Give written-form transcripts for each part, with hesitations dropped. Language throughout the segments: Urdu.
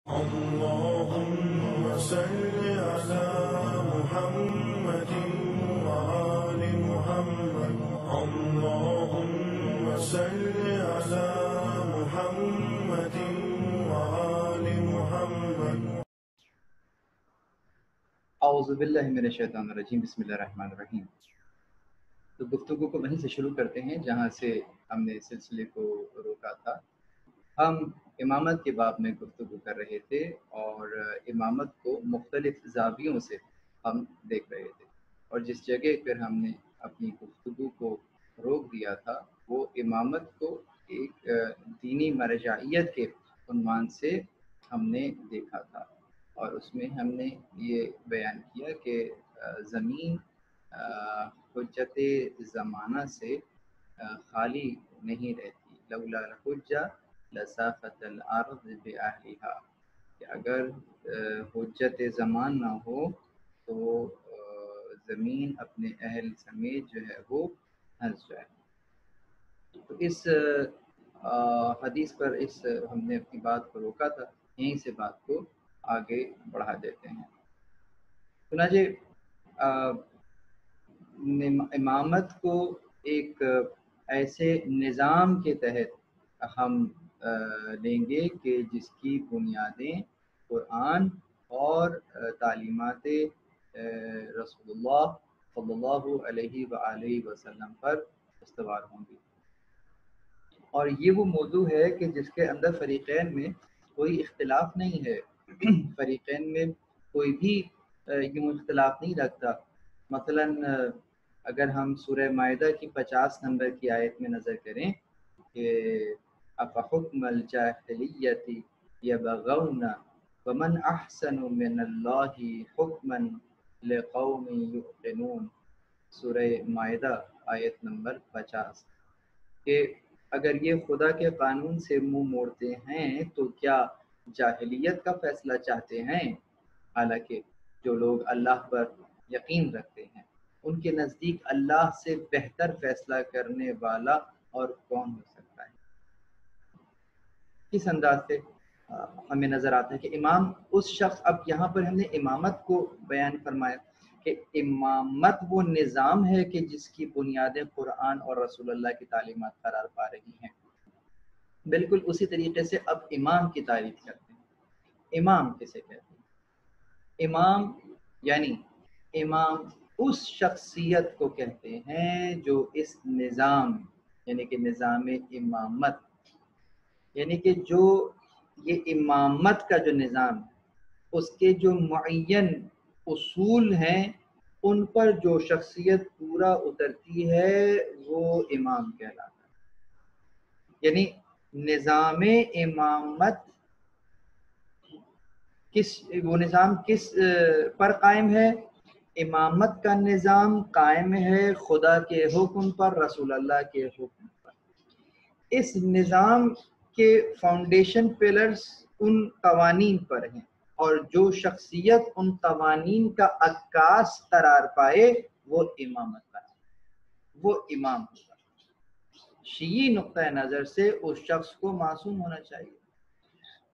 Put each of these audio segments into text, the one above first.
اللهم صل على محمد وآل محمد. اللهم صل على محمد وآل محمد. اعوذ باللہ من الشیطان الرجیم. بسم اللہ الرحمن الرحیم. تو گفتگو کو وہیں سے شروع کرتے ہیں جہاں سے ہم نے سلسلے کو روکا تھا. ہم امامت کے باب میں گفتگو کر رہے تھے اور امامت کو مختلف زاویوں سے ہم دیکھ رہے تھے، اور جس جگہ پر ہم نے اپنی گفتگو کو روک دیا تھا وہ امامت کو ایک دینی مرجعیت کے عنوان سے ہم نے دیکھا تھا، اور اس میں ہم نے یہ بیان کیا کہ زمین حجت زمانہ سے خالی نہیں رہتی. لولا الحجہ لسافت الارض باہلھا، کہ اگر حجت زمان نہ ہو تو زمین اپنے اہل سمیت جو ہے وہ ہنس جائے. تو اس حدیث پر ہم نے اپنی بات کو روکا تھا، یہیں سے بات کو آگے بڑھا دیتے ہیں. چنانچہ امامت کو ایک ایسے نظام کے تحت ہم لیں گے کہ جس کی بنیادیں قرآن اور تعلیمات رسول اللہ صلی اللہ علیہ وآلہ وسلم پر استوار ہوں گی. اور یہ وہ موضوع ہے کہ جس کے اندر فریقین میں کوئی اختلاف نہیں ہے. فریقین میں کوئی بھی یوں اختلاف نہیں رکھتا. مثلا اگر ہم سورہ مائدہ کی 50 نمبر کی آیت میں نظر کریں کہ افحکم الجاہلیت یبغون ومن احسن من اللہ حکما لقوم یوقنون، سورہ مائدہ آیت نمبر 50، کہ اگر یہ خدا کے قانون سے منہ موڑتے ہیں تو کیا جاہلیت کا فیصلہ چاہتے ہیں؟ حالانکہ جو لوگ اللہ پر یقین رکھتے ہیں ان کے نزدیک اللہ سے بہتر فیصلہ کرنے والا اور کون ہو سکتا ہے. کس انداز سے ہمیں نظر آتا ہے کہ امام اس شخص، اب یہاں پر ہم نے امامت کو بیان فرمایا کہ امامت وہ نظام ہے کہ جس کی بنیادیں قرآن اور رسول اللہ کی تعلیمات قرار پا رہی ہیں. بالکل اسی طریقے سے اب امام کی تعریف کرتے ہیں. امام کسے کہتے ہیں؟ امام یعنی امام اس شخصیت کو کہتے ہیں جو اس نظام یعنی کہ نظام امامت، یعنی کہ جو یہ امامت کا جو نظام ہے اس کے جو معین اصول ہیں ان پر جو شخصیت پورا اترتی ہے وہ امام کہلاتا ہے. یعنی نظام امامت وہ نظام کس پر قائم ہے؟ امامت کا نظام قائم ہے خدا کے حکم پر، رسول اللہ کے حکم پر. اس نظام کے فاؤنڈیشن پلرز ان قوانین پر ہیں، اور جو شخصیت ان قوانین کا عکاس قرار پائے وہ امامت پر ہے، وہ امام ہوگا. شیعی نقطۂ نظر سے اس شخص کو معصوم ہونا چاہیے.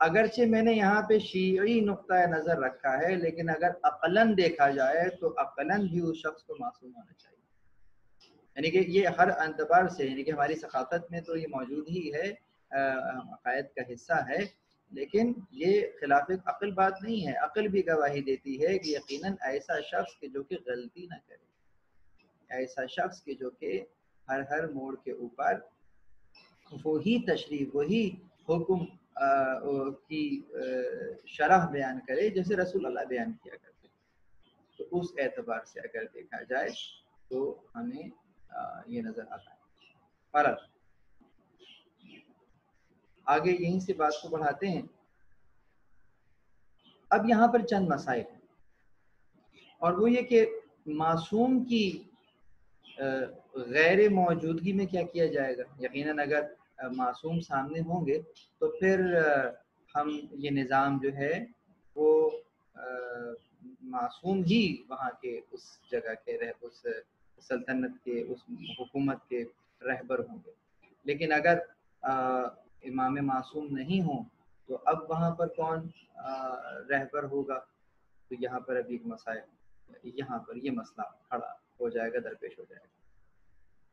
اگرچہ میں نے یہاں پہ شیعی نقطۂ نظر رکھا ہے، لیکن اگر عقلاً دیکھا جائے تو عقلاً بھی اس شخص کو معصوم ہونا چاہیے. یعنی کہ یہ ہر اعتبار سے، یعنی کہ ہماری ثقافت میں تو یہ موجود ہی ہے، عقائد کا حصہ ہے، لیکن یہ خلاف عقل بات نہیں ہے. عقل بھی گواہی دیتی ہے کہ یقیناً ایسا شخص کہ جو کہ غلطی نہ کرے، ایسا شخص کہ جو کہ ہر موڑ کے اوپر وہی تشریح، وہی حکم کی شرح بیان کرے جیسے رسول اللہ بیان کیا کرتے. تو اس اعتبار سے اگر دیکھا جائے تو ہمیں یہ نظر آتا ہے. پر آگے یہیں سے بات کو بڑھاتے ہیں. اب یہاں پر چند مسائل ہیں، اور وہ یہ کہ معصوم کی غیر موجودگی میں کیا کیا جائے گا. یقیناً اگر معصوم سامنے ہوں گے تو پھر ہم یہ نظام جو ہے وہ معصوم ہی وہاں کے اس جگہ کے اس سلطنت کے، اس حکومت کے رہبر ہوں گے. لیکن اگر امام معصوم نہیں ہوں تو اب وہاں پر کون رہبر ہوگا؟ تو یہاں پر ابھی ایک مسائل، یہاں پر یہ مسئلہ کھڑا ہو جائے گا، درپیش ہو جائے گا۔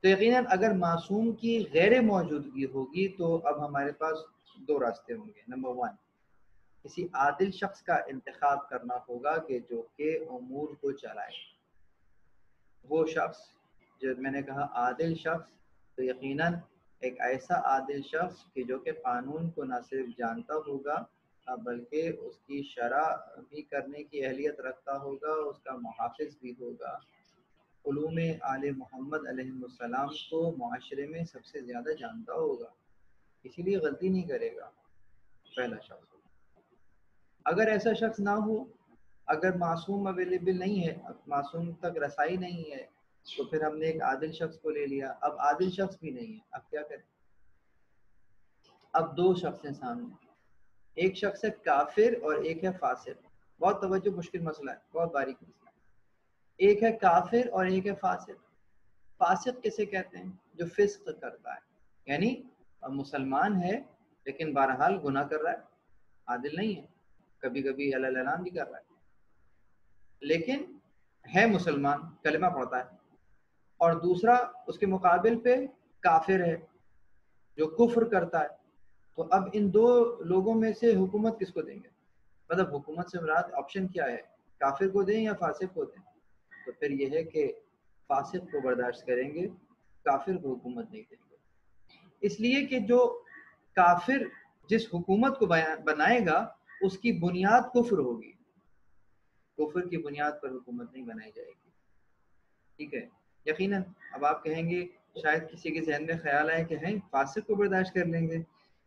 تو یقیناً اگر معصوم کی غیر موجودگی ہوگی تو اب ہمارے پاس دو راستے ہوں گے۔ نمبر 1، کسی عادل شخص کا انتخاب کرنا ہوگا کہ جو کہ امور کو چلائے۔ وہ شخص جو میں نے کہا عادل شخص، تو یقیناً ایک ایسا عادل شخص کہ جو کہ قانون کو نہ صرف جانتا ہوگا بلکہ اس کی شرح بھی کرنے کی اہلیت رکھتا ہوگا، اس کا محافظ بھی ہوگا، علوم آل محمد علیہ السلام کو معاشرے میں سب سے زیادہ جانتا ہوگا، اسی لیے غلطی نہیں کرے گا، پہلا شخص۔ اگر ایسا شخص نہ ہو، اگر معصوم اویلیبل نہیں ہے، معصوم تک رسائی نہیں ہے، تو پھر ہم نے ایک عادل شخص کو لے لیا۔ اب عادل شخص بھی نہیں ہے، اب کیا کریں؟ اب دو شخص ہیں سامنے، ایک شخص ہے کافر اور ایک ہے فاسق۔ بہت توجہ، مشکل مسئلہ ہے، بہت باریک مسئلہ ہے۔ ایک ہے کافر اور ایک ہے فاسق۔ فاسق کسے کہتے ہیں؟ جو فسق کرتا ہے، یعنی مسلمان ہے لیکن بہرحال گناہ کر رہا ہے، عادل نہیں ہے، کبھی کبھی اللہ اعلان بھی کر رہا ہے، لیکن ہے مسلمان، کلمہ پڑھتا ہے۔ اور دوسرا اس کے مقابل پہ کافر ہے جو کفر کرتا ہے۔ تو اب ان دو لوگوں میں سے حکومت کس کو دیں گے؟ مطلب حکومت سے مراد آپشن کیا ہے، کافر کو دیں یا فاسق کو دیں؟ تو پھر یہ ہے کہ فاسق کو برداشت کریں گے، کافر کو حکومت نہیں دیں گے، اس لیے کہ جو کافر جس حکومت کو بنائے گا اس کی بنیاد کفر ہوگی، کفر کی بنیاد پر حکومت نہیں بنائی جائے گی، ٹھیک ہے؟ یقیناً اب آپ کہیں گے، شاید کسی کے ذہن میں خیال آئے کہ ہیں فاسق کو برداشت کر لیں گے،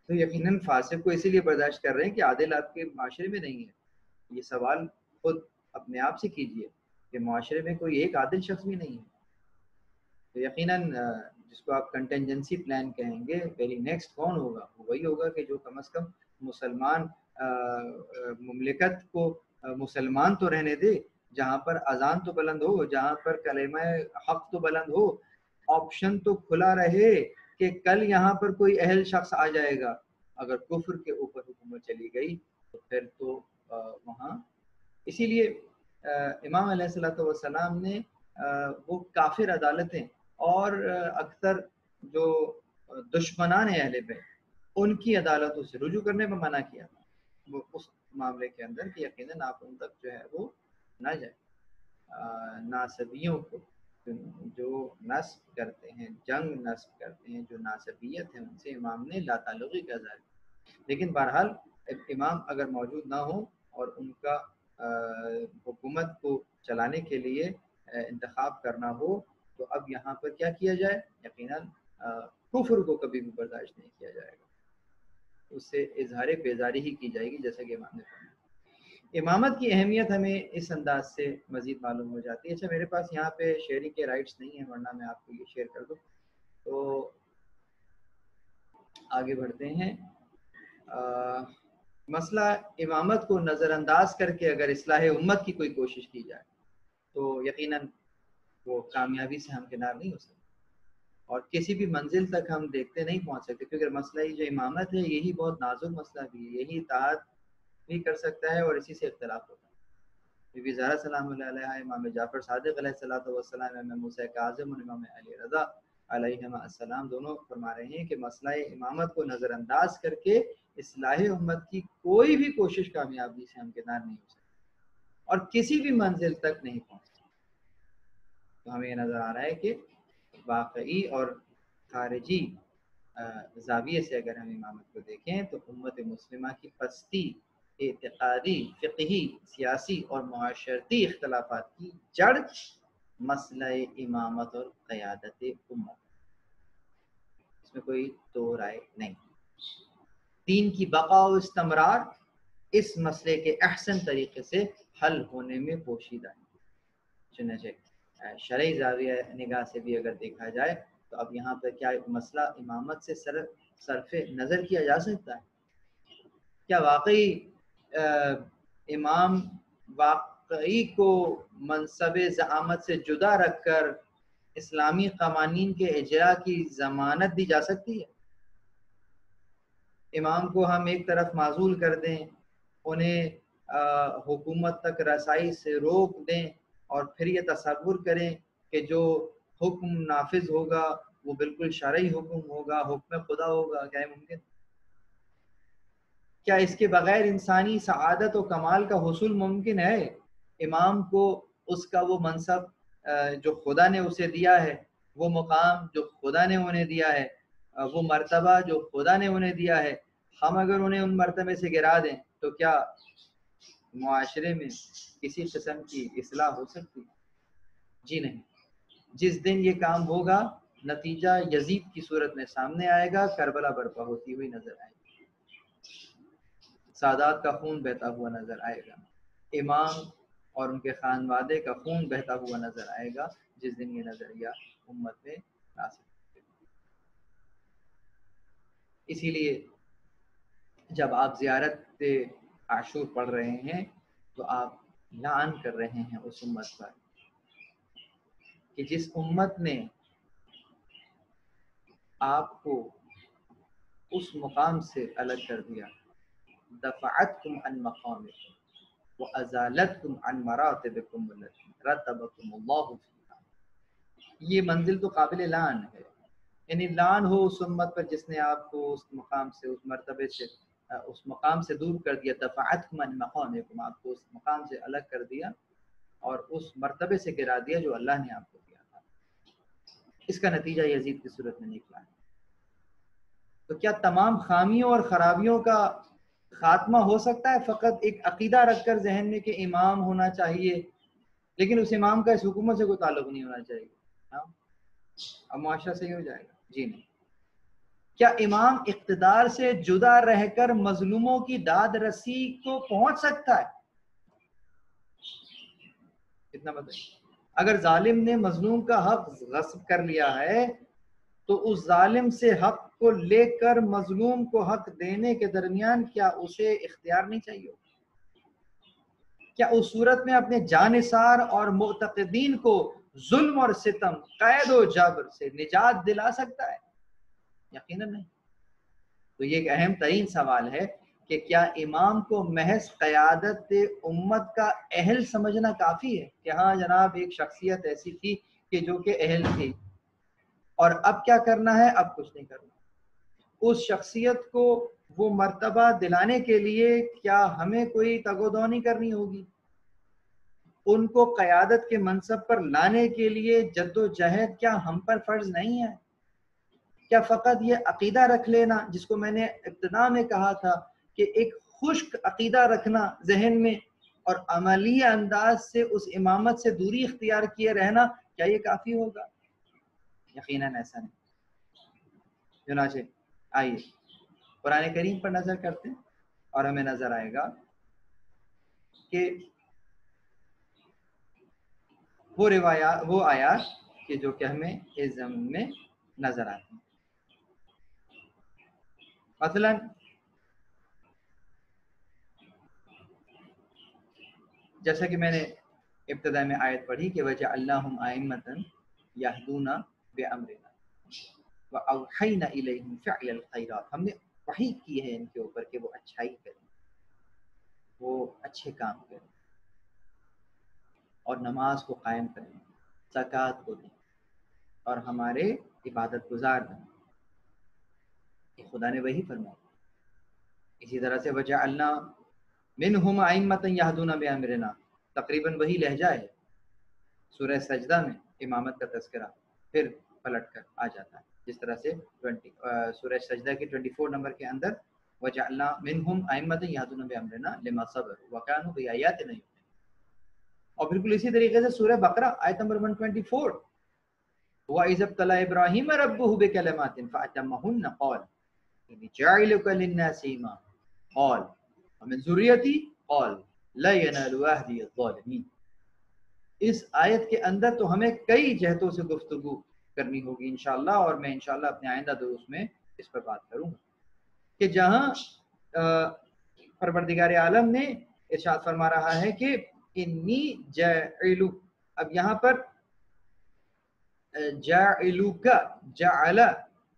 تو یقیناً فاسق کو اسی لیے برداشت کر رہے ہیں کہ عادل آپ کے معاشرے میں نہیں ہے۔ یہ سوال خود اپنے آپ سے کیجئے کہ معاشرے میں کوئی ایک عادل شخص بھی نہیں ہے، تو یقیناً جس کو آپ کنٹینجنسی پلان کہیں گے، ویری نیکسٹ کون ہوگا؟ وہی ہوگا کہ جو کم از کم مسلمان مملکت کو مسلمان تو رہنے دے، جہاں پر اذان تو بلند ہو، جہاں پر کلمہ حق تو بلند ہو، آپشن تو کھلا رہے کہ کل یہاں پر کوئی اہل شخص آ جائے گا۔ اگر کفر کے اوپر حکومت چلی گئی تو پھر تو وہاں، اسی لیے امام علیہ الصلوۃ والسلام نے وہ کافر عدالتیں اور اکثر جو دشمنان اہل بیت ان کی عدالتوں سے رجوع کرنے پر منع کیا تھا، وہ اس معاملے کے اندر کہ یقیناً آپ ان تک جو ہے وہ نہ جائیں۔ ناسبیوں کو جو نصب کرتے ہیں، جنگ نصب کرتے ہیں، جو ناسبیت ہے، ان سے امام نے لا تعلقی کا اظہار کیا۔ لیکن بہرحال امام اگر موجود نہ ہوں اور ان کا حکومت کو چلانے کے لیے انتخاب کرنا ہو تو اب یہاں پر کیا کیا جائے؟ یقیناً کفر کو کبھی بھی برداشت نہیں کیا جائے گا، اس سے اظہار بیزاری ہی کی جائے گی، جیسا کہ امام نے فرمایا۔ امامت کی اہمیت ہمیں اس انداز سے مزید معلوم ہو جاتی ہے۔ اچھا میرے پاس یہاں پہ شیئرنگ کے رائٹس نہیں ہیں، ورنہ میں آپ کو یہ شیئر کر دوں، تو آگے بڑھتے ہیں۔ مسئلہ امامت کو نظر انداز کر کے اگر اصلاح امت کی کوئی کوشش کی جائے تو یقیناً وہ کامیابی سے ہمکنار نہیں ہو سکتی، اور کسی بھی منزل تک ہم دیکھتے نہیں پہنچ سکتے، کیونکہ مسئلہ یہ جو امامت ہے یہی بہت نازک مسئلہ بھی ہے، یہی اتحاد بھی کر سکتا ہے اور اسی سے اختلاف ہوتا ہے۔ بی بی زہرا سلام اللہ علیہا، امام جعفر صادق علیہ السلام، امام موسیٰ کاظم اور امام علی رضا علیہ السلام دونوں فرما رہے ہیں کہ مسئلہ امامت کو نظر انداز کر کے اصلاح امت کی کوئی بھی کوشش کامیابی سے ہمکنار نہیں ہو سکتی اور کسی بھی منزل تک نہیں پہنچ سکتی۔ تو ہمیں یہ نظر آ رہا ہے کہ واقعی اور خارجی زاویے سے اگر ہم امامت کو دیکھیں تو امت مسلمہ کی پستی اعتقادی، فقہی، سیاسی اور معاشرتی اختلافات کی جڑ مسئلہ امامت اور قیادت امت، اس میں کوئی دو رائے نہیں۔ دین کی بقا و استمرار اس مسئلے کے احسن طریقے سے حل ہونے میں پوشیدہ ہے۔ چنانچہ شرعی زاویہ نگاہ سے بھی اگر دیکھا جائے تو اب یہاں پر کیا مسئلہ امامت سے صرف نظر کیا جا سکتا ہے؟ کیا واقعی امام واقعی کو منصب زعامت سے جدا رکھ کر اسلامی قوانین کے اجرا کی ضمانت دی جا سکتی ہے؟ امام کو ہم ایک طرف معزول کر دیں، انہیں حکومت تک رسائی سے روک دیں اور پھر یہ تصور کریں کہ جو حکم نافذ ہوگا وہ بالکل شرعی حکم ہوگا، حکم خدا ہوگا، کیا یہ ممکن؟ کیا اس کے بغیر انسانی سعادت و کمال کا حصول ممکن ہے؟ امام کو اس کا وہ منصب جو خدا نے اسے دیا ہے، وہ مقام جو خدا نے انہیں دیا ہے، وہ مرتبہ جو خدا نے انہیں دیا ہے، ہم اگر انہیں ان مرتبے سے گرا دیں تو کیا معاشرے میں کسی قسم کی اصلاح ہو سکتی؟ جی نہیں۔ جس دن یہ کام ہوگا نتیجہ یزید کی صورت میں سامنے آئے گا، کربلا برپا ہوتی ہوئی نظر آئے گی، سادات کا خون بہتا ہوا نظر آئے گا، امام اور ان کے خانوادے کا خون بہتا ہوا نظر آئے گا، جس دن یہ نظریہ امت میں آ سکتا ہے۔ اسی لیے جب آپ زیارت عاشور پڑھ رہے ہیں تو آپ لعن کر رہے ہیں اس امت پر کہ جس امت نے آپ کو اس مقام سے الگ کر دیا، دفعتکم عن مقامکم وازالتکم عن مراتبکم التي رتبکم اللہ فیہا۔ یہ منزل تو قابل لعن ہے، یعنی لعن ہو اس امت پر جس نے آپ کو اس مقام سے، اس مرتبے سے، اس مقام سے دور کر دیا، دفعتکم عن مقامکم، آپ کو اس مقام سے الگ کر دیا اور اس مرتبے سے گرا دیا جو اللہ نے آپ کو دیا تھا۔ اس کا نتیجہ یزید کی صورت میں نکلا ہے۔ تو کیا تمام خامیوں اور خرابیوں کا خاتمہ ہو سکتا ہے فقط ایک عقیدہ رکھ کر ذہن میں کہ امام ہونا چاہیے، لیکن اس امام کا اس حکومت سے کوئی تعلق نہیں ہونا چاہیے؟ ہاں، اب معاشرہ صحیح ہو جائے گا؟ جی نہیں۔ کیا امام اقتدار سے جدا رہ کر مظلوموں کی داد رسی کو پہنچ سکتا ہے؟ کتنا بتائیے؟ اگر ظالم نے مظلوم کا حق غصب کر لیا ہے تو اس ظالم سے حق کو لے کر مظلوم کو حق دینے کے درمیان کیا اسے اختیار نہیں چاہیے؟ کیا اس صورت میں اپنے جانثار اور معتقدین کو ظلم اور ستم، قید و جبر سے نجات دلا سکتا ہے؟ یقیناً نہیں۔ تو یہ ایک اہم ترین سوال ہے کہ کیا امام کو محض قیادت امت کا اہل سمجھنا کافی ہے کہ ہاں جناب ایک شخصیت ایسی تھی کہ جو کہ اہل تھی، اور اب کیا کرنا ہے؟ اب کچھ نہیں کرنا۔ اس شخصیت کو وہ مرتبہ دلانے کے لیے کیا ہمیں کوئی تگ و دو نہیں کرنی ہوگی؟ ان کو قیادت کے منصب پر لانے کے لیے جد و جہد کیا ہم پر فرض نہیں ہے؟ کیا فقط یہ عقیدہ رکھ لینا، جس کو میں نے ابتدا میں کہا تھا کہ ایک خشک عقیدہ رکھنا ذہن میں اور عملی انداز سے اس امامت سے دوری اختیار کیے رہنا، کیا یہ کافی ہوگا؟ یقیناً ایسا نہیں۔ چنانچہ آئیے قرآن کریم پر نظر کرتے ہیں اور ہمیں نظر آئے گا کہ وہ روایات، وہ آیات کہ جو کہ ہمیں اس زمین میں نظر آتی ہیں۔ مثلا جیسا کہ میں نے ابتدا میں آیت پڑھی کہ وَجَعَلْنَاهُمْ أَئِمَّةً يَهْدُونَ بِأَمْرِنَا وَأَوْحَيْنَا إِلَيْهِمْ فِعْلَ الْخَيْرَاتِ، ہم نے وحی کی ہے ان کے اوپر کہ وہ اچھائی کریں، وہ اچھے کام کریں اور نماز کو قائم کریں، زکوٰۃ کو دیں اور ہمارے عبادت گزار بنیں۔ یہ خدا نے وہی فرمایا۔ اسی طرح سے وجعلنا منہم ائمۃ یہدون بامرنا، تقریباً وہی لہجہ ہے سورہ سجدہ میں امامت کا تذکرہ، پھر پلٹ کر آ جاتا ہے جس طرح سے سورہ سجدہ کی 24 نمبر کے اندر وجعلنا منہم ائمۃ یہدون بامرنا لما صبروا وکانوا بآیاتنا یؤمنون، اور بالکل اسی طریقے سے سورہ بقرہ آیت نمبر 124 وَإِذَ ابْتَلَىٰ إِبْرَاهِيمَ رَبُّهُ بِكَلِمَاتٍ فَأَتَمَّهُنَّ قَالَ إِنِّي جَاعِلُكَ لِلنَّاسِ إِمَامًا قَالَ وَمِن ذُرِّيَّتِي قَالَ لَا يَنَالُ عَهْدِيَ الظَّالِمِينَ۔ اس آیت کے اندر تو ہمیں کئی جہتوں سے گفتگو کرنی ہوگی انشاءاللہ، اور میں انشاءاللہ اپنے آئندہ دروس میں اس پر بات کروں گا کہ جہاں پروردگار عالم نے ارشاد فرما رہا ہے کہ انی جاعل، اب یہاں پر جاعلوکا، جعل،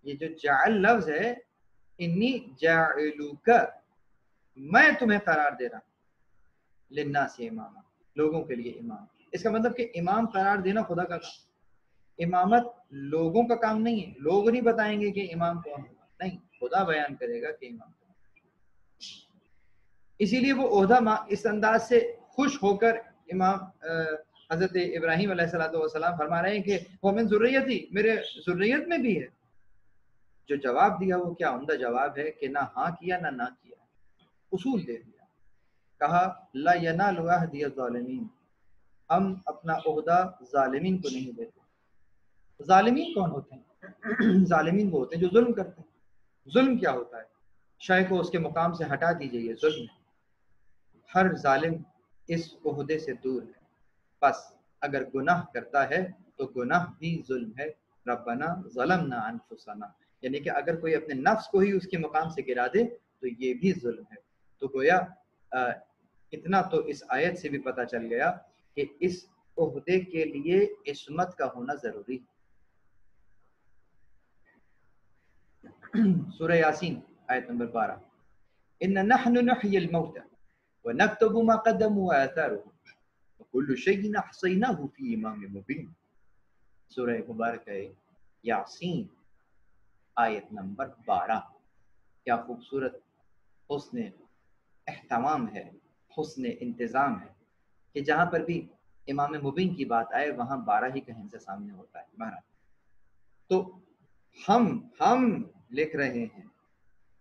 یہ جو جعل لفظ ہے انی جاعلوک، میں تمہیں قرار دے رہا ہوں، للناس اماما، لوگوں کے لیے امام۔ اس کا مطلب کہ امام قرار دینا خدا کا کام، امامت لوگوں کا کام نہیں ہے، لوگ نہیں بتائیں گے کہ امام کون ہوگا، نہیں، خدا بیان کرے گا کہ امام کون۔ اسی لیے وہ عہدہ اس انداز سے خوش ہو کر امام حضرت ابراہیم علیہ السلام فرما رہے ہیں کہ وہ من ذریتی، میرے ذریت میں بھی ہے۔ جو جواب دیا وہ کیا عمدہ جواب ہے کہ نہ ہاں کیا نہ کیا، اصول دے دیا، کہا لا ینال عہدی الظالمین، ہم اپنا عہدہ ظالمین کو نہیں دیتے۔ ظالمین کون ہوتے ہیں؟ ظالمین وہ ہوتے ہیں جو ظلم کرتے ہیں۔ ظلم کیا ہوتا ہے؟ شے کو اس کے مقام سے ہٹا دیجئے، یہ ظلم ہے۔ ہر ظالم اس عہدے سے دور ہے، بس اگر گناہ کرتا ہے تو گناہ بھی ظلم ہے۔ ربنا ظلمنا انفسنا، یعنی کہ اگر کوئی اپنے نفس کو ہی اس کے مقام سے گرا دے تو یہ بھی ظلم ہے۔ تو گویا اتنا تو اس آیت سے بھی پتہ چل گیا کہ اس عہدے کے لیے عصمت کا ہونا ضروری ہے۔ سورہ یاسین آیت نمبر 12، ان نحن نحیی الموتى ونكتب ما قدموا وآثارهم وكل شيء احصيناه في امام مبین۔ سورہ مبارک ہے یاسین آیت نمبر 12۔ کیا خوبصورت حسن اہتمام ہے، حسن انتظام ہے کہ جہاں پر بھی امام مبین کی بات آئے وہاں 12 ہی کا ہندسہ سامنے ہوتا ہے۔ 12 تو ہم لکھ رہے ہیں،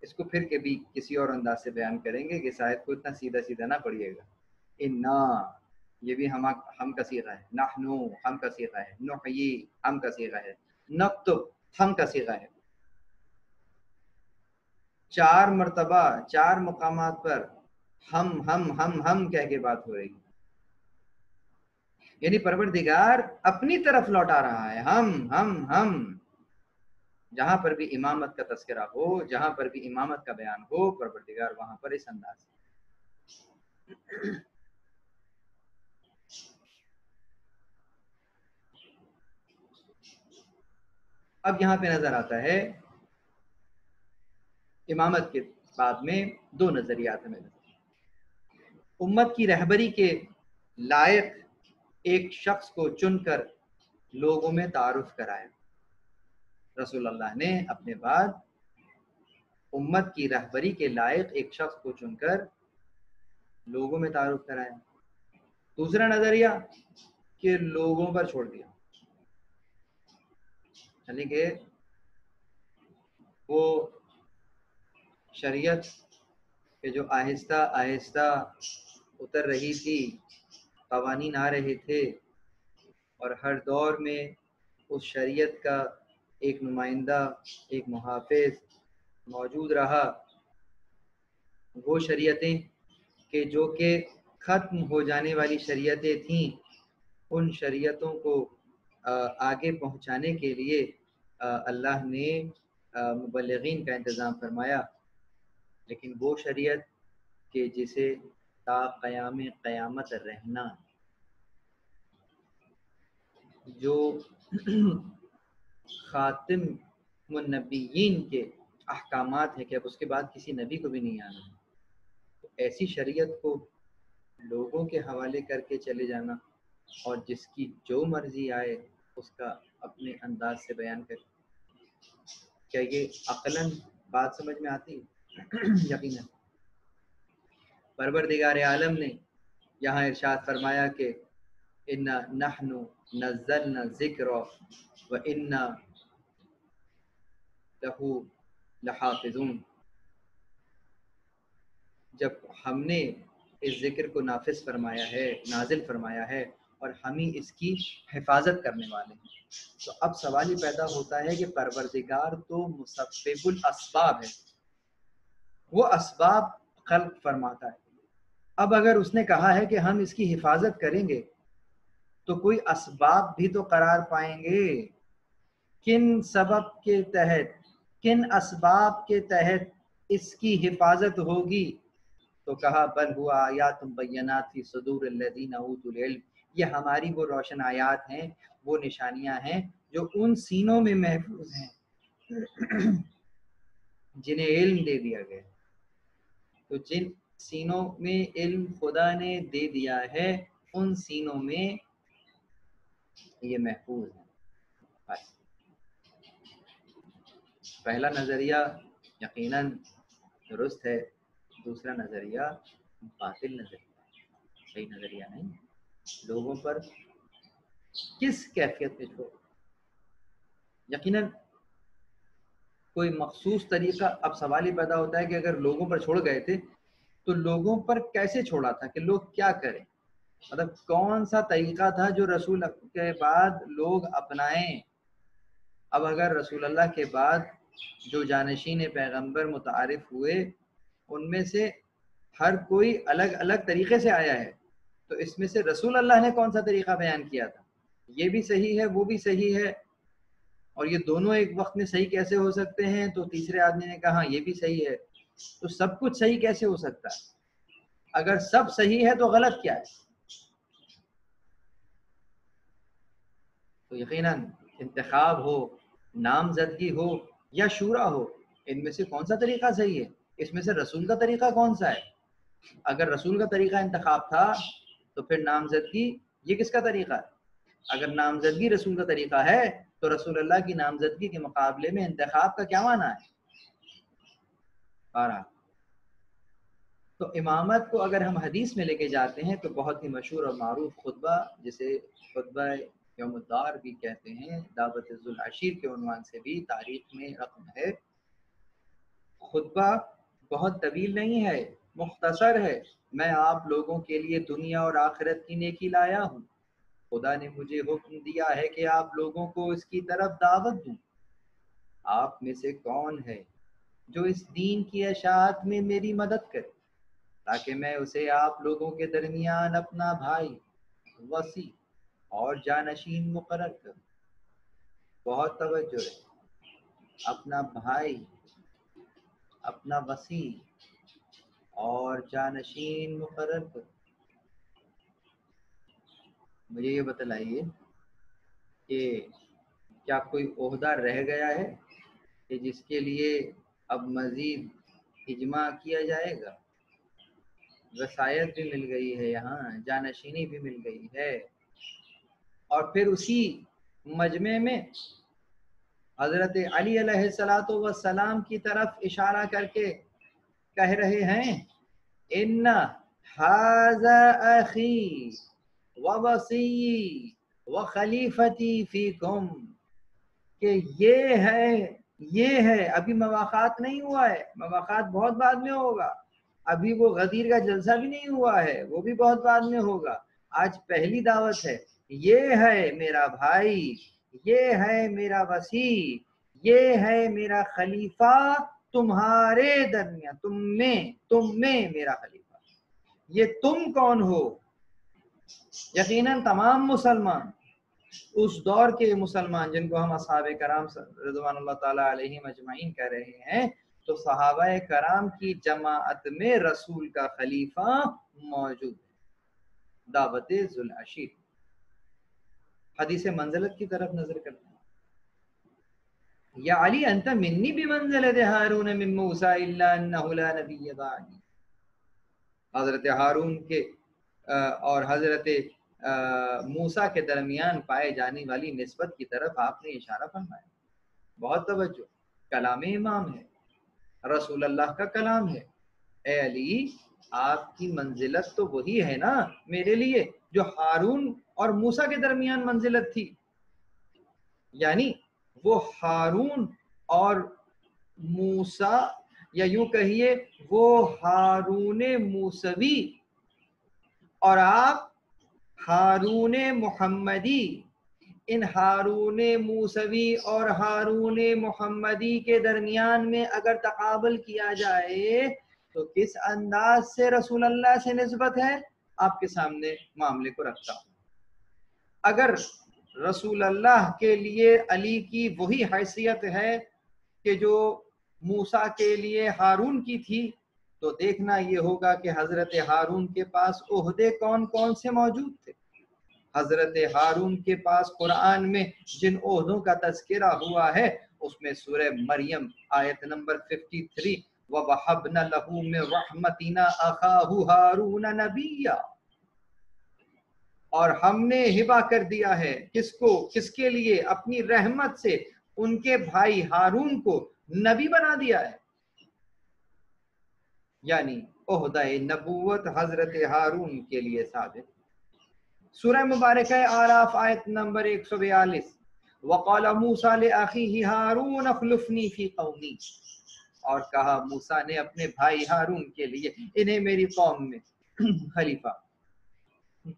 اس کو پھر کبھی کسی اور انداز سے بیان کریں گے کہ شاید کو اتنا سیدھا نہ پڑھیے گا۔ انا، یہ بھی ہم کا صیغہ ہے، نحنو ہم کا صیغہ ہے، نحیی ہم کا صیغہ ہے، نکتب ہم کا صیغہ ہے۔ 4 مرتبہ 4 مقامات پر ہم کہہ کے بات ہو رہی ہے، یعنی پروردگار اپنی طرف لوٹا رہا ہے، ہم جہاں پر بھی امامت کا تذکرہ ہو، جہاں پر بھی امامت کا بیان ہو، پروردگار وہاں پر اس انداز سے۔ اب یہاں پہ نظر آتا ہے امامت کے بعد میں 2 نظریات ہمیں، امت کی رہبری کے لائق ایک شخص کو چن کر لوگوں میں تعارف کرایا۔ رسول اللہ نے اپنے بعد امت کی رہبری کے لائق ایک شخص کو چن کر لوگوں میں تعارف کرایا۔ دوسرا نظریہ کہ لوگوں پر چھوڑ دیا، یعنی کہ وہ شریعت کہ جو آہستہ آہستہ اتر رہی تھی، قوانین آ رہے تھے، اور ہر دور میں اس شریعت کا ایک نمائندہ، ایک محافظ موجود رہا۔ وہ شریعتیں کہ جو کہ ختم ہو جانے والی شریعتیں تھیں، ان شریعتوں کو آگے پہنچانے کے لیے اللہ نے مبلغین کا انتظام فرمایا، لیکن وہ شریعت کہ جسے تا قیام قیامت رہنا، جو خاتم النبیین کے احکامات ہیں کہ اب اس کے بعد کسی نبی کو بھی نہیں آنا، تو ایسی شریعت کو لوگوں کے حوالے کر کے چلے جانا اور جس کی جو مرضی آئے اس کا اپنے انداز سے بیان کر، کیا یہ عقلاً بات سمجھ میں آتی ہے؟ یقیناً پروردگار عالم نے یہاں ارشاد فرمایا کہ انا نحن نزلنا الذکر وانا لہ لحافظون، جب ہم نے اس ذکر کو نافذ فرمایا ہے، نازل فرمایا ہے، اور ہم ہی اس کی حفاظت کرنے والے ہیں۔ تو اب سوال یہ پیدا ہوتا ہے کہ پروردگار تو مسبب الاسباب ہے، وہ اسباب خلق فرماتا ہے۔ اب اگر اس نے کہا ہے کہ ہم اس کی حفاظت کریں گے تو کوئی اسباب بھی تو قرار پائیں گے، کن سبب کے تحت، کن اسباب کے تحت اس کی حفاظت ہوگی؟ تو کہا بل ہوا آیات بینات فی صدور الذین اوتوا العلم، یہ ہماری وہ روشن آیات ہیں، وہ نشانیاں ہیں جو ان سینوں میں محفوظ ہیں جنہیں علم دے دیا گیا، تو جن سینوں میں علم خدا نے دے دیا ہے ان سینوں میں یہ محفوظ ہے۔ بس پہلا نظریہ یقیناً درست ہے، دوسرا نظریہ باطل نظریہ، صحیح نظریہ نہیں۔ لوگوں پر کس کیفیت میں چھوڑ، یقیناً کوئی مخصوص طریقہ، اب سوال یہ پیدا ہوتا ہے کہ اگر لوگوں پر چھوڑ گئے تھے تو لوگوں پر کیسے چھوڑا تھا، کہ لوگ کیا کریں، مطلب کون سا طریقہ تھا جو رسول کے بعد لوگ اپنائیں۔ اب اگر رسول اللہ کے بعد جو جانشین پیغمبر متعارف ہوئے ان میں سے ہر کوئی الگ الگ طریقے سے آیا ہے، تو اس میں سے رسول اللہ نے کون سا طریقہ بیان کیا تھا، یہ بھی صحیح ہے وہ بھی صحیح ہے، اور یہ دونوں ایک وقت میں صحیح کیسے ہو سکتے ہیں؟ تو تیسرے آدمی نے کہا یہ بھی صحیح ہے، تو سب کچھ صحیح کیسے ہو سکتا ہے؟ اگر سب صحیح ہے تو غلط کیا ہے؟ تو یقیناً انتخاب ہو، نامزدگی ہو یا شورا ہو، ان میں سے کون سا طریقہ صحیح ہے؟ اس میں سے رسول کا طریقہ کون سا ہے؟ اگر رسول کا طریقہ انتخاب تھا تو پھر نامزدگی یہ کس کا طریقہ ہے؟ اگر نامزدگی رسول کا طریقہ ہے تو رسول اللہ کی نامزدگی کے مقابلے میں انتخاب کا کیا معنی ہے؟ تو امامت کو اگر ہم حدیث میں لے کے جاتے ہیں تو بہت ہی مشہور اور معروف خطبہ، جسے خطبہ یوم الدار بھی کہتے ہیں، دعوت ذوالعشیر کے عنوان سے بھی تاریخ میں رقم ہے، خطبہ بہت طویل نہیں ہے، مختصر ہے۔ میں آپ لوگوں کے لیے دنیا اور آخرت کی نیکی لایا ہوں، خدا نے مجھے حکم دیا ہے کہ آپ لوگوں کو اس کی طرف دعوت دوں۔ آپ میں سے کون ہے جو اس دین کی اشاعت میں میری مدد کرے تاکہ میں اسے آپ لوگوں کے درمیان اپنا بھائی، وصی اور جانشین مقرر کروں؟ بہت توجہ ہے، اپنا بھائی، اپنا وصی اور جانشین مقرر کروں۔ مجھے یہ بتلائیے کہ کیا کوئی عہدہ رہ گیا ہے کہ جس کے لیے اب مزید اجماع کیا جائے گا؟ وصایت بھی مل گئی ہے، یہاں جانشینی بھی مل گئی ہے، اور پھر اسی مجمع میں حضرت علی علیہ الصلوۃ والسلام کی طرف اشارہ کر کے کہہ رہے ہیں ان ھذا اخی ووصی وخلیفتی فیکم، کہ یہ ہے ابھی مواخات نہیں ہوا ہے، مواخات بہت بعد میں ہوگا، ابھی وہ غدیر کا جلسہ بھی نہیں ہوا ہے، وہ بھی بہت بعد میں ہوگا، آج پہلی دعوت ہے، یہ ہے میرا بھائی، یہ ہے میرا وصی، یہ ہے میرا خلیفہ تمہارے درمیان، تم میں میرا خلیفہ۔ یہ تم کون ہو؟ یقیناً تمام مسلمان، اس دور کے مسلمان جن کو ہم اصحاب کرام رضوان اللہ تعالی علیہم اجمعین کہہ رہے ہیں، تو صحابہ کرام کی جماعت میں رسول کا خلیفہ موجود ہے۔ دعوت ذوالعشیر، حدیث منزلت کی طرف نظر کرتے ہیں۔ یا علی انت منی بمنزلت ہارون من موسیٰ الا انہ لا نبی بعدی، حضرت ہارون کے اور حضرت موسیٰ کے درمیان پائے جانے والی نسبت کی طرف آپ نے اشارہ فرمایا۔ بہت توجہ، کلام امام ہے، رسول اللہ کا کلام ہے، اے علی آپ کی منزلت تو وہی ہے نا میرے لیے جو ہارون اور موسیٰ کے درمیان منزلت تھی، یعنی وہ ہارون اور موسیٰ، یا یوں کہیے وہ ہارون موسوی اور آپ ہارون محمدی، ان ہارون موسوی اور ہارون محمدی کے درمیان میں اگر تقابل کیا جائے تو کس انداز سے رسول اللہ سے نسبت ہے، آپ کے سامنے معاملے کو رکھتا ہوں۔ اگر رسول اللہ کے لیے علی کی وہی حیثیت ہے کہ جو موسیٰ کے لیے ہارون کی تھی، تو دیکھنا یہ ہوگا کہ حضرت ہارون کے پاس عہدے کون کون سے موجود تھے۔ حضرت ہارون کے پاس قرآن میں جن عہدوں کا تذکرہ ہوا ہے اس میں سورہ مریم آیت نمبر 53 وَوَهَبْنَا لَهُ مِن رَحْمَتِنَا أَخَاهُ هَارُونَ نَبِيًّا، اور ہم نے ہبہ کر دیا ہے کس کو، کس کے لیے، اپنی رحمت سے ان کے بھائی ہارون کو نبی بنا دیا ہے، یعنی عہدہ نبوت حضرت ہارون کے لیے ثابت۔ سورہ مبارکہ اعراف آیت نمبر 142 وَقَالَ مُوسَى لِأَخِيهِ هَارُونَ اخْلُفْنِي فِي قَوْمِي، اور کہا موسیٰ نے اپنے بھائی ہارون کے لیے انہیں میری قوم میں خلیفہ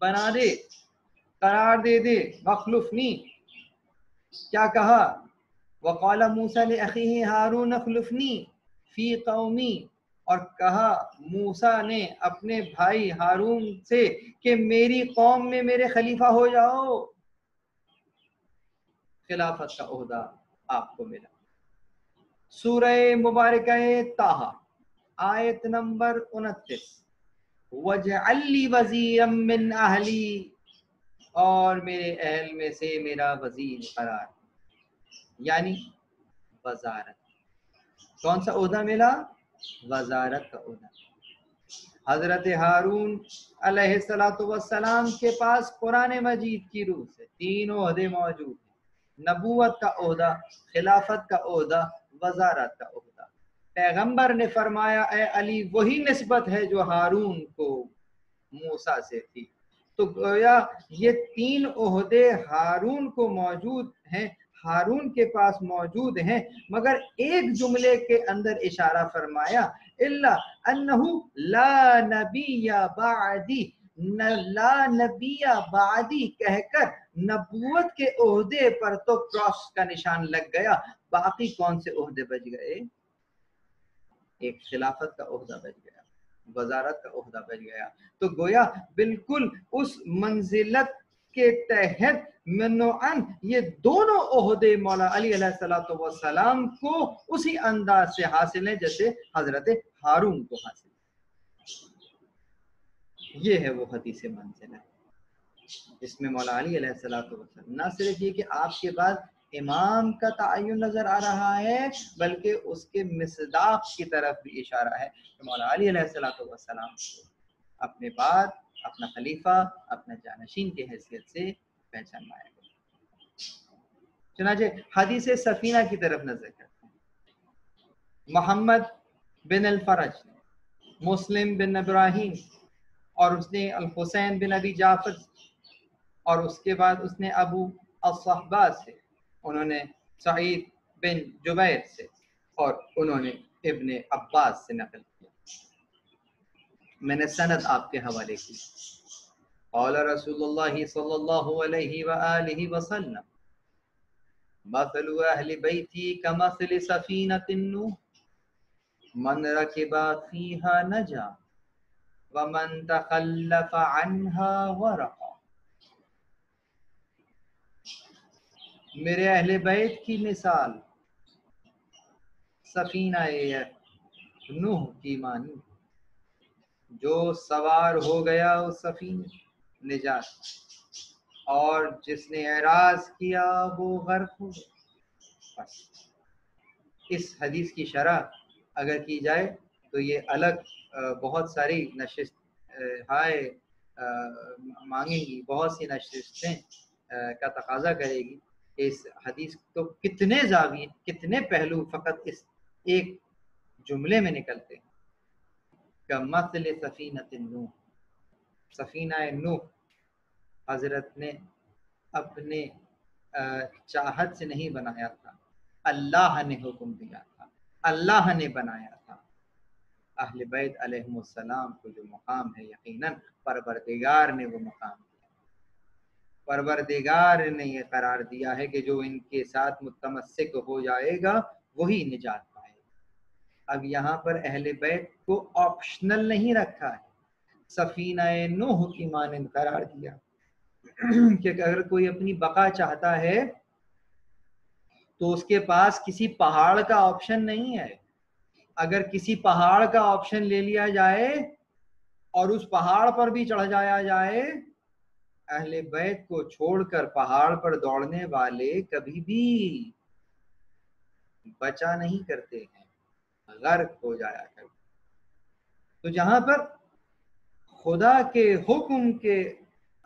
بنا دے، قرار دے دے۔ وَاخْلُفْنِي، کیا کہا؟ وَقَالَ مُوسَى لِأَخِيهِ هَارُونَ اخْلُفْنِي فِي قَوْمِي، اور کہا موسیٰ نے اپنے بھائی ہارون سے کہ میری قوم میں میرے خلیفہ ہو جاؤ، خلافت کا عہدہ آپ کو ملا۔ سورہ مبارکہ طٰہٰ آیت نمبر 29 وَاجْعَل لِّي وَزِيرًا مِّنْ أَهْلِي، اور میرے اہل میں سے میرا وزیر قرار، یعنی وزارت۔ کون سا عہدہ ملا؟ وزارت کا عہدہ۔ حضرت ہارون علیہ السلام کے پاس قرآن مجید کی روح سے 3 عہدے موجود ہیں، نبوت کا عہدہ، خلافت کا عہدہ، وزارت کا عہدہ۔ پیغمبر نے فرمایا اے علی وہی نسبت ہے جو ہارون کو موسیٰ سے تھی، تو گویا یہ 3 عہدے ہارون کو موجود ہیں، ہارون کے پاس موجود ہیں، مگر ایک جملے کے اندر اشارہ فرمایا الا انہ لا نبی بعدی، لا نبی بعدی کہہ کر نبوت کے عہدے پر تو کراس کا نشان لگ گیا، باقی کون سے عہدے بچ گئے؟ ایک خلافت کا عہدہ بچ گیا، وزارت کا عہدہ بچ گیا۔ تو گویا بالکل اس منزلت کے تحت منوعاً یہ دونوں عہدے مولا علی علیہ السلام کو اسی انداز سے حاصل ہیں جیسے حضرت ہارون کو حاصل۔ یہ ہے وہ حدیث منزل ہے جس میں مولا علی علیہ السلام نہ صرف یہ کہ آپ کے بعد امام کا تعین نظر آ رہا ہے، بلکہ اس کے مصداق کی طرف بھی اشارہ ہے کہ مولا علی علیہ السلام اپنے بعد اپنا خلیفہ، اپنا جانشین کی حیثیت سے پہچانوایا گیا۔ چنانچہ حدیث سفینہ کی طرف نظر کرتے ہیں۔ محمد بن الفرج، مسلم بن ابراہیم، اور اس نے الحسین بن ابی جعفر، اور اس کے بعد اس نے ابو الصحبہ سے، انہوں نے سعید بن جبیر سے، اور انہوں نے ابن عباس سے نقل کیا۔ میں نے سند آپ کے حوالے کی۔ قال رسول اللہ صلی اللہ علیہ وآلہ وسلم مثل اہل بیتی کمثل سفینۃ نوح من رکب فیہا نجا ومن تخلف عنها غرق۔ میرے اہل بیت کی مثال سفینہ نوح کی مانی، جو سوار ہو گیا اس سفینے نجات، اور جس نے اعراض کیا وہ غرق ہو گیا۔ بس اس حدیث کی شرح اگر کی جائے تو یہ الگ بہت ساری نشست مانگیں گی، بہت سی نشستیں کا تقاضا کرے گی۔ اس حدیث تو کتنے زاویے، کتنے پہلو فقط اس ایک جملے میں نکلتے ہیں۔ کمثل سفینۃ نوح، سفینہ نوح حضرت نے اپنے چاہت سے نہیں بنایا تھا، اللہ نے حکم دیا تھا، اللہ نے بنایا تھا۔ اہل بیت علیہم السلام کو جو مقام ہے یقیناً پروردگار نے وہ مقام دیا، پروردگار نے یہ قرار دیا ہے کہ جو ان کے ساتھ متمسک ہو جائے گا وہی نجات پائے گا۔ اب یہاں پر اہل بیت کو آپشنل نہیں رکھا ہے، سفینہ نوح کی مانند قرار دیا کہ اگر کوئی اپنی بقا چاہتا ہے تو اس کے پاس کسی پہاڑ کا آپشن نہیں ہے۔ اگر کسی پہاڑ کا آپشن لے لیا جائے اور اس پہاڑ پر بھی چڑھ جایا جائے، اہل بیت کو چھوڑ کر پہاڑ پر دوڑنے والے کبھی بھی بچا نہیں کرتے ہیں، غرق ہو جایا کرتے۔ تو جہاں پر خدا کے حکم کے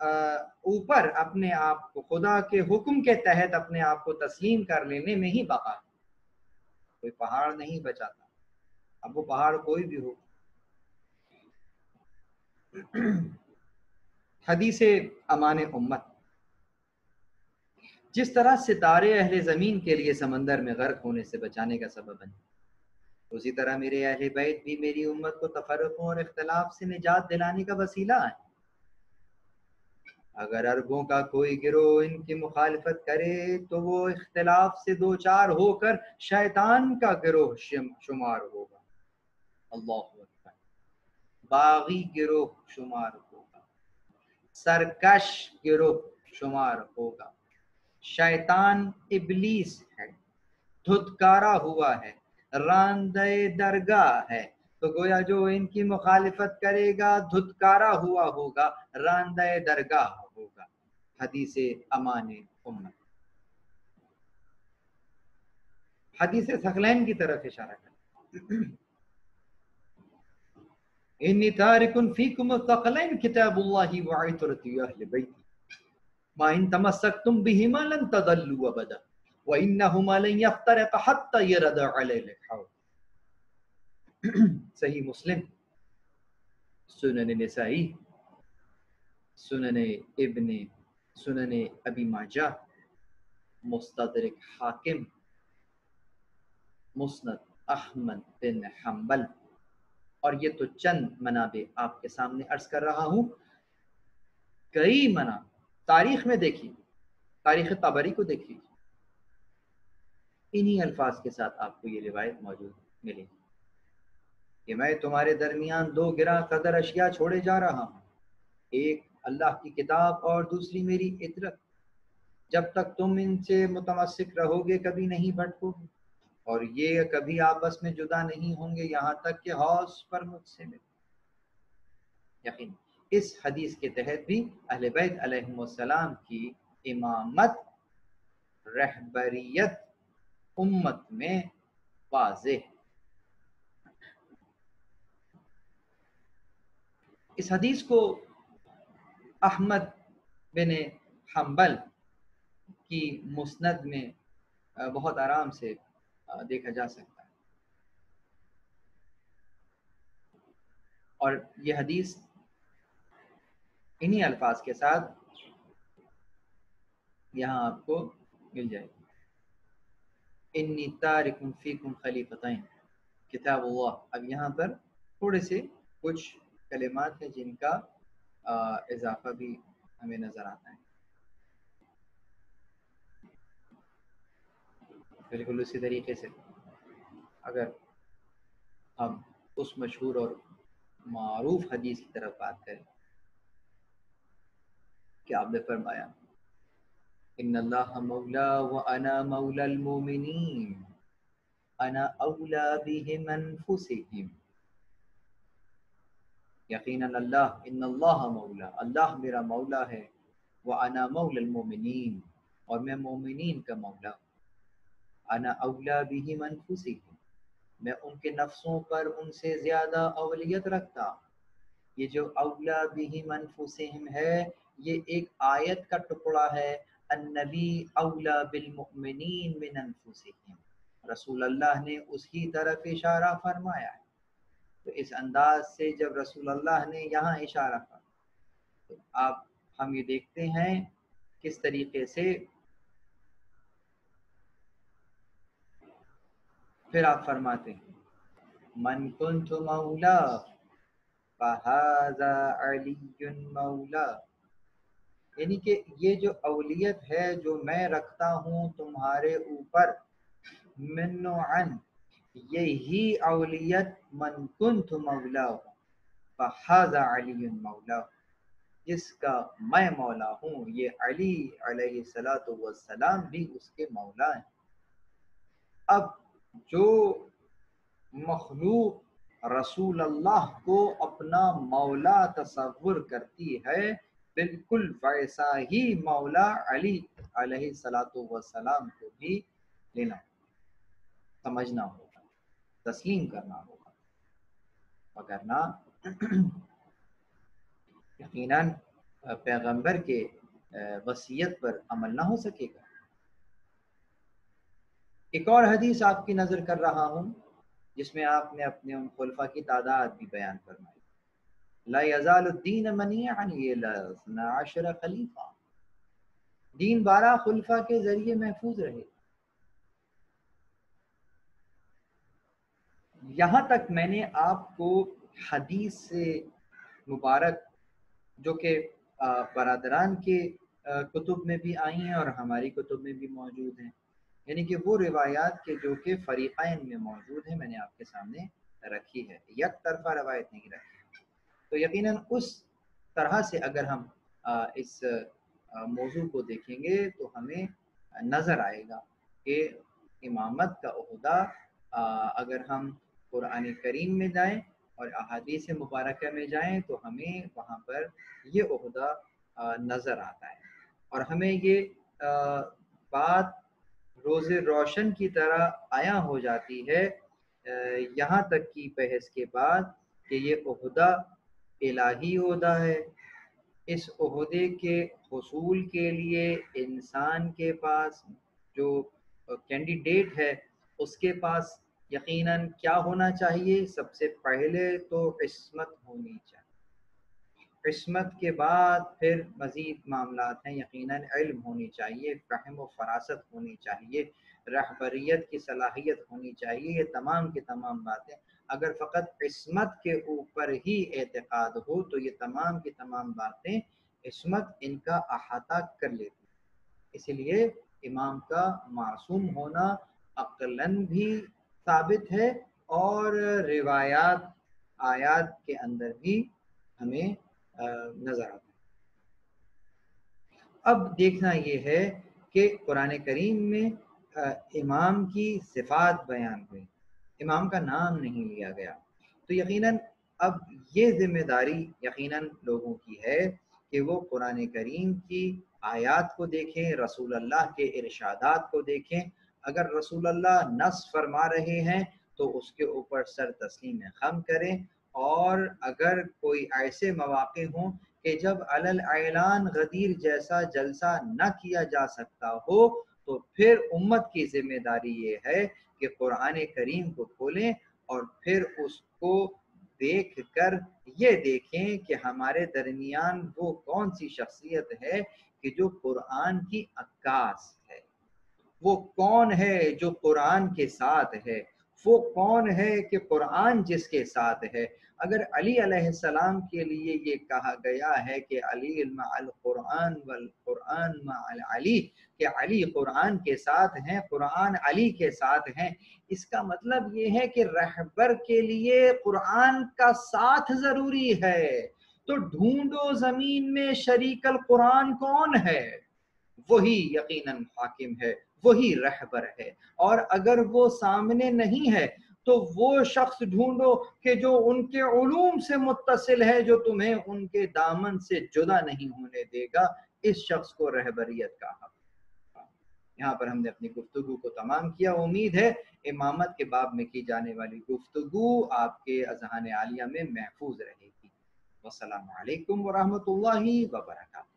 اوپر اپنے آپ کو، خدا کے حکم کے تحت اپنے آپ کو تسلیم کر لینے میں ہی بقا ہے۔ کوئی پہاڑ نہیں بچاتا، اب وہ پہاڑ کوئی بھی ہو۔ حدیث امان امت، جس طرح ستارے اہل زمین کے لیے سمندر میں غرق ہونے سے بچانے کا سبب ہیں، اسی طرح میرے اہل بیت بھی میری امت کو تفرقوں اور اختلاف سے نجات دلانے کا وسیلہ ہے۔ اگر عربوں کا کوئی گروہ ان کی مخالفت کرے تو وہ اختلاف سے دو چار ہو کر شیطان کا گروہ شمار ہوگا، اللہ اکبر، باغی گروہ شمار ہوگا، سرکش گروہ شمار ہوگا۔ شیطان ابلیس ہے، دھتکارا ہوا ہے، راندہ درگاہ ہے، تو گویا جو ان کی مخالفت کرے گا دھتکارا ہوا ہوگا، راندہ درگاہ ہوگا۔ حدیث امان امت، حدیث ثقلین کی طرف اشارہ کرتا، انی تارک فیکم الثقلین کتاب اللہ وعطرۃ اہل بیت ما ان تمسکتم بہما لن تضلوا ابدا وانہما لن یفترقا حتی یرد علی الحوض۔ صحیح مسلم، سنن نسائی، سنن ابی ماجہ، مستدرک حاکم، مسند احمد بن حنبل، اور یہ تو چند منابع آپ کے سامنے عرض کر رہا ہوں۔ کئی منابع تاریخ میں دیکھی، تاریخ طبری کو دیکھی، انہی الفاظ کے ساتھ آپ کو یہ روایت موجود ملے گی کہ میں تمہارے درمیان دو گراں قدر اشیاء چھوڑے جا رہا ہوں، ایک اللہ کی کتاب اور دوسری میری عطرت، جب تک تم ان سے متمسک رہو گے کبھی نہیں بھٹکو گے، اور یہ کبھی آپس میں جدا نہیں ہوں گے یہاں تک کہ حوض پر مجھ سے ملیں۔ یقین اس حدیث کے تحت بھی اہل بیت علیہم السلام کی امامت، رہبریت امت میں واضح۔ اس حدیث کو احمد بن حنبل کی مسند میں بہت آرام سے دیکھا جا سکتا ہے، اور یہ حدیث انہی الفاظ کے ساتھ یہاں آپ کو مل جائے گی، انی تارک فیکم خلیفتین کتاب اللہ۔ اب یہاں پر تھوڑے سے کچھ کلمات ہیں جن کا اضافہ بھی ہمیں نظر آتا ہے۔ بالکل اسی طریقے سے اگر ہم اس مشہور اور معروف حدیث کی طرف بات کریں کہ آپ نے فرمایا ان اللہ مولا وانا مولا المؤمنین انا اولا بہم انفسہم، یقیناً اللہ، ان اللہ مولا، اللہ میرا مولا ہے، وانا مولا المؤمنین، اور میں مومنین کا مولا ہوں، انا اولا بہم انفسہم، میں ان کے نفسوں پر ان سے زیادہ اولیت رکھتا۔ یہ جو اولا بہم انفسہم ہے یہ ایک آیت کا ٹکڑا ہے، النبی اولا بالمؤمنین من انفسہم، رسول اللہ نے اسی طرف اشارہ فرمایا ہے۔ تو اس انداز سے جب رسول اللہ نے یہاں اشارہ فرمایا تو ہم یہ دیکھتے ہیں کس طریقے سے پھر آپ فرماتے ہیں من کنت مولا فہذا علی مولا، یعنی کہ یہ جو اولیت ہے جو میں رکھتا ہوں تمہارے اوپر، من عن، یہی اولیت من کنت مولا فہذا علی مولا، جس کا میں مولا ہوں یہ علی علیہ السلام بھی اس کے مولا ہیں۔ اب جو مخلوق رسول اللہ کو اپنا مولا تصور کرتی ہے بالکل ویسا ہی مولا علی علیہ السلام کو بھی لینا۔ سمجھنا ہوگا، تسلیم کرنا ہوگا، وگرنہ یقیناً پیغمبر کے وصیت پر عمل نہ ہو سکے گا۔ ایک اور حدیث آپ کی نظر کر رہا ہوں جس میں آپ نے اپنے ان خلفاء کی تعداد بھی بیان فرمائی، لا یزال الدین منیعا الا 12 خلیفہ، دین 12 خلفاء کے ذریعے محفوظ رہے۔ یہاں تک میں نے آپ کو حدیث سے مبارک جو کہ برادران کے کتب میں بھی آئی ہیں اور ہماری کتب میں بھی موجود ہیں، یعنی کہ وہ روایات کے جو کہ فریقین میں موجود ہیں، میں نے آپ کے سامنے رکھی ہے، یک طرفہ روایت نہیں رکھی۔ تو یقیناً اس طرح سے اگر ہم اس موضوع کو دیکھیں گے تو ہمیں نظر آئے گا کہ امامت کا عہدہ اگر ہم قرآن کریم میں جائیں اور احادیث مبارکہ میں جائیں تو ہمیں وہاں پر یہ عہدہ نظر آتا ہے، اور ہمیں یہ بات روز روشن کی طرح عیاں ہو جاتی ہے یہاں تک کی بحث کے بعد کہ یہ عہدہ الہی عہدہ ہے۔ اس عہدے کے حصول کے لیے انسان کے پاس جو کینڈیڈیٹ ہے اس کے پاس یقیناً کیا ہونا چاہیے؟ سب سے پہلے تو عصمت ہونی چاہیے، عصمت کے بعد پھر مزید معاملات ہیں، یقیناً علم ہونی چاہیے، فہم و فراست ہونی چاہیے، رہبریت کی صلاحیت ہونی چاہیے۔ یہ تمام کی تمام باتیں اگر فقط عصمت کے اوپر ہی اعتقاد ہو تو یہ تمام کی تمام باتیں عصمت ان کا احاطہ کر لیتی، اسی لیے امام کا معصوم ہونا عقلاً بھی ثابت ہے اور روایات آیات کے اندر بھی ہمیں نظر آتا ہے۔ اب دیکھنا یہ ہے کہ قرآن کریم میں امام کی صفات بیان ہوئی، امام کا نام نہیں لیا گیا، تو یقیناً اب یہ ذمہ داری یقیناً لوگوں کی ہے کہ وہ قرآن کریم کی آیات کو دیکھیں، رسول اللہ کے ارشادات کو دیکھیں۔ اگر رسول اللہ نص فرما رہے ہیں تو اس کے اوپر سر تسلیم خم کریں، اور اگر کوئی ایسے مواقع ہوں کہ جب علل اعلان غدیر جیسا جلسہ نہ کیا جا سکتا ہو تو پھر امت کی ذمہ داری یہ ہے کہ قرآن کریم کو کھولیں اور پھر اس کو دیکھ کر یہ دیکھیں کہ ہمارے درمیان وہ کون سی شخصیت ہے کہ جو قرآن کی عکاس ہے، وہ کون ہے جو قرآن کے ساتھ ہے، وہ کون ہے کہ قرآن جس کے ساتھ ہے۔ اگر علی علیہ السلام کے لیے یہ کہا گیا ہے کہ علی مع القرآن والقرآن مع علی، کہ علی قرآن کے ساتھ ہیں، قرآن علی کے ساتھ ہیں، اس کا مطلب یہ ہے کہ رہبر کے لیے قرآن کا ساتھ ضروری ہے۔ تو ڈھونڈو زمین میں شریک القرآن کون ہے؟ وہی یقیناً حاکم ہے، وہی رہبر ہے، اور اگر وہ سامنے نہیں ہے تو وہ شخص ڈھونڈو کہ جو ان کے علوم سے متصل ہے، جو تمہیں ان کے دامن سے جدا نہیں ہونے دے گا، اس شخص کو رہبریت کا حق۔ یہاں پر ہم نے اپنی گفتگو کو تمام کیا۔ امید ہے امامت کے باب میں کی جانے والی گفتگو آپ کے اذہان عالیہ میں محفوظ رہے گی۔ والسلام علیکم ورحمۃ اللہ وبرکاتہ۔